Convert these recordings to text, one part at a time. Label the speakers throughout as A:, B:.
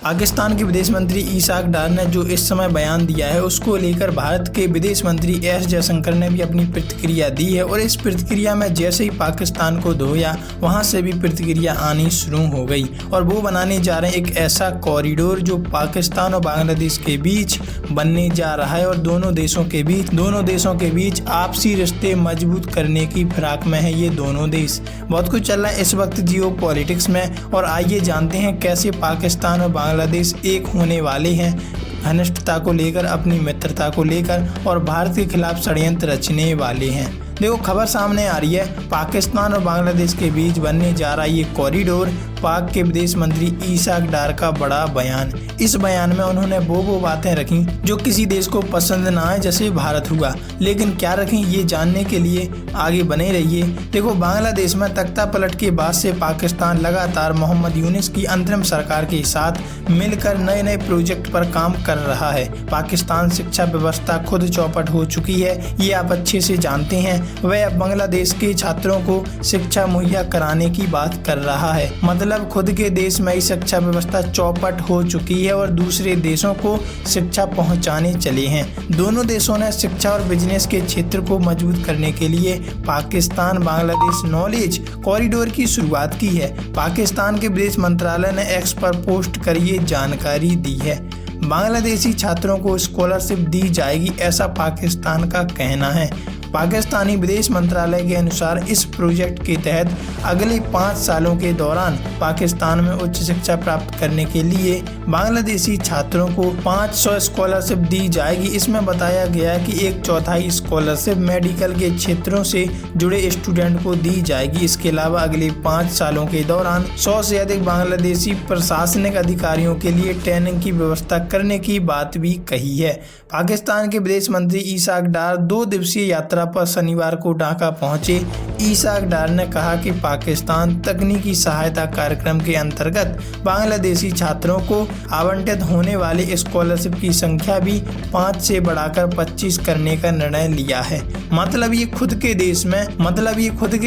A: पाकिस्तान के विदेश मंत्री इसाक डार ने जो इस समय बयान दिया है उसको लेकर भारत के विदेश मंत्री एस जयशंकर ने भी अपनी प्रतिक्रिया दी है और इस प्रतिक्रिया में जैसे ही पाकिस्तान को धोया वहां से भी प्रतिक्रिया आनी शुरू हो गई और वो बनाने जा रहे हैं एक ऐसा कॉरिडोर जो पाकिस्तान और बांग्लादेश के बीच बनने जा रहा है और दोनों देशों के बीच आपसी रिश्ते मजबूत करने की फिराक में है ये दोनों देश। बहुत कुछ चल रहा है इस वक्त जियो पॉलिटिक्स में और आइए जानते हैं कैसे पाकिस्तान और बांग्लादेश एक होने वाले हैं घनिष्ठता को लेकर, अपनी मित्रता को लेकर और भारत के खिलाफ षड्यंत्र रचने वाले हैं। देखो खबर सामने आ रही है, पाकिस्तान और बांग्लादेश के बीच बनने जा रहा है ये कॉरिडोर। पाक के विदेश मंत्री इसाक डार का बड़ा बयान। इस बयान में उन्होंने वो बातें रखी जो किसी देश को पसंद ना आए, जैसे भारत हुआ, लेकिन क्या रखी ये जानने के लिए आगे बने रहिए। देखो बांग्लादेश में तख्ता पलट के बाद से पाकिस्तान लगातार मोहम्मद यूनुस की अंतरिम सरकार के साथ मिलकर नए नए प्रोजेक्ट पर काम कर रहा है। पाकिस्तान शिक्षा व्यवस्था खुद चौपट हो चुकी है, ये आप अच्छे से जानते हैं। वह अब बांग्लादेश के छात्रों को शिक्षा मुहैया कराने की बात कर रहा है, मतलब खुद के देश में ही शिक्षा व्यवस्था चौपट हो चुकी है और दूसरे देशों को शिक्षा पहुंचाने चले हैं। दोनों देशों ने शिक्षा और बिजनेस के क्षेत्र को मजबूत करने के लिए पाकिस्तान बांग्लादेश नॉलेज कॉरिडोर की शुरुआत की है। पाकिस्तान के विदेश मंत्रालय ने एक्स पर पोस्ट कर ये जानकारी दी है। बांग्लादेशी छात्रों को स्कॉलरशिप दी जाएगी, ऐसा पाकिस्तान का कहना है। पाकिस्तानी विदेश मंत्रालय के अनुसार इस प्रोजेक्ट के तहत अगले 5 सालों के दौरान पाकिस्तान में उच्च शिक्षा प्राप्त करने के लिए बांग्लादेशी छात्रों को 500 स्कॉलरशिप दी जाएगी। इसमें बताया गया है कि 1/4 स्कॉलरशिप मेडिकल के क्षेत्रों से जुड़े स्टूडेंट को दी जाएगी। इसके अलावा अगले 5 सालों के दौरान 100 से अधिक बांग्लादेशी प्रशासनिक अधिकारियों के लिए ट्रेनिंग की व्यवस्था करने की बात भी कही है। पाकिस्तान के विदेश मंत्री इसाक डार 2 दिवसीय यात्रा पर शनिवार को ढाका पहुंचे। इसाक डार ने कहा कि पाकिस्तान तकनीकी सहायता कार्यक्रम के अंतर्गत बांग्लादेशी छात्रों को आवंटित होने वाले स्कॉलरशिप की संख्या भी 5 से बढ़ाकर 25 करने का निर्णय लिया है। मतलब ये खुद के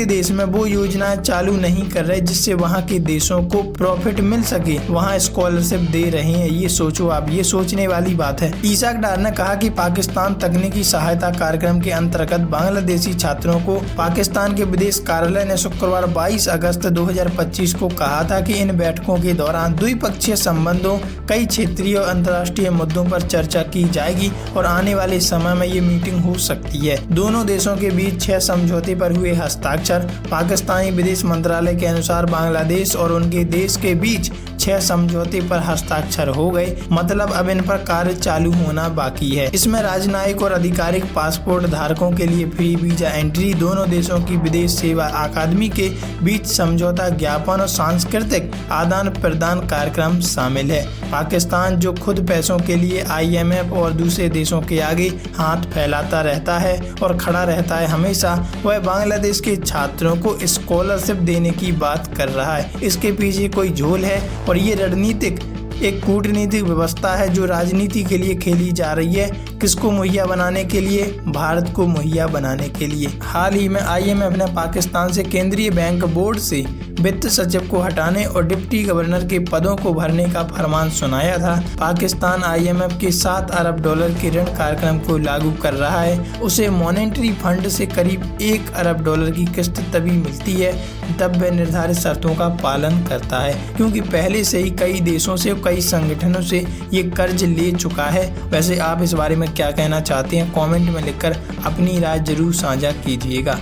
A: देश में वो योजनाएं चालू नहीं कर रहे जिससे वहाँ के देशों को प्रॉफिट मिल सके, वहाँ स्कॉलरशिप दे रहे हैं। ये सोचो आप, ये सोचने वाली बात है। इसाक डार ने कहा कि पाकिस्तान तकनीकी सहायता कार्यक्रम के अंतर्गत बांग्लादेशी छात्रों को पाकिस्तान के विदेश कार्यालय ने शुक्रवार 22 अगस्त 2025 को कहा था कि इन बैठकों के दौरान द्विपक्षीय संबंधों, कई क्षेत्रीय और अंतर्राष्ट्रीय मुद्दों पर चर्चा की जाएगी और आने वाले समय में ये मीटिंग हो सकती है। दोनों देशों के बीच 6 समझौते पर हुए हस्ताक्षर। पाकिस्तानी विदेश मंत्रालय के अनुसार बांग्लादेश और उनके देश के बीच 6 समझौते पर हस्ताक्षर हो गए, मतलब अब इन पर कार्य चालू होना बाकी है। इसमें राजनयिक और आधिकारिक पासपोर्ट धारकों के लिए फ्री वीजा एंट्री, दोनों देशों की विदेश सेवा अकादमी के बीच समझौता ज्ञापन और सांस्कृतिक आदान प्रदान कार्यक्रम शामिल है। पाकिस्तान जो खुद पैसों के लिए IMF और दूसरे देशों के आगे हाथ फैलाता रहता है और खड़ा रहता है हमेशा, वह बांग्लादेश के छात्रों को स्कॉलरशिप देने की बात कर रहा है। इसके पीछे कोई झोल है और ये रणनीतिक एक कूटनीतिक व्यवस्था है जो राजनीति के लिए खेली जा रही है। किसको मुहैया बनाने के लिए? भारत को मुहैया बनाने के लिए। हाल ही में IMF ने पाकिस्तान से केंद्रीय बैंक बोर्ड से वित्त सचिव को हटाने और डिप्टी गवर्नर के पदों को भरने का फरमान सुनाया था। पाकिस्तान IMF के $7 अरब के ऋण कार्यक्रम को लागू कर रहा है। उसे मॉनेटरी फंड से करीब $1 अरब की किस्त तभी मिलती है तब वह निर्धारित शर्तों का पालन करता है, क्योंकि पहले से ही कई देशों से, कई संगठनों से ये कर्ज ले चुका है। वैसे आप इस बारे में क्या कहना चाहते हैं? कमेंट में लिखकर अपनी राय जरूर साझा कीजिएगा।